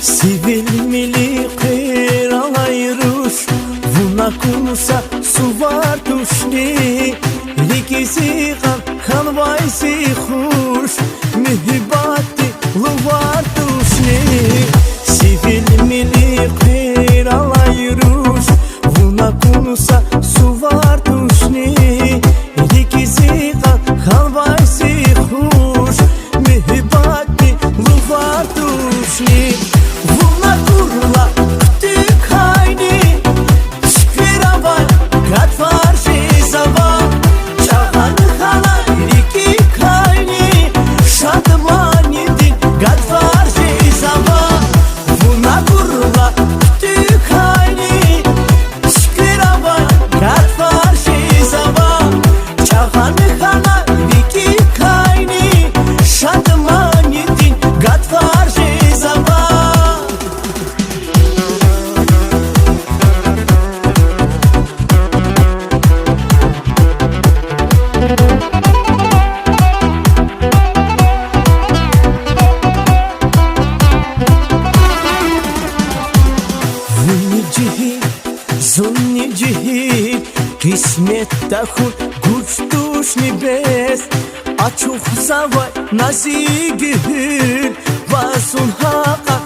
Sivil mili qirayrush Vuna kunsa suvar tushni Likizi kanvaysi khush Mihibati luvar tushni Sivil mili qirayrush Vuna kunsa suvar tushni Likizi kanvaysi khush Mihibati luvar tushni Vuna kurla kıtık hayni Şkvira var kat var şizava Çağanı hala iki kayni Şadıman yedin kat var şizava Vuna kurla kıtık hayni Şkvira var kat var şizava Çağanı hala iki kayni Şadıman yedin kat var şizava Zunni cihir Kismet tahun Güç tuş nibes Açuq zavay nazi gihir Vasun haqa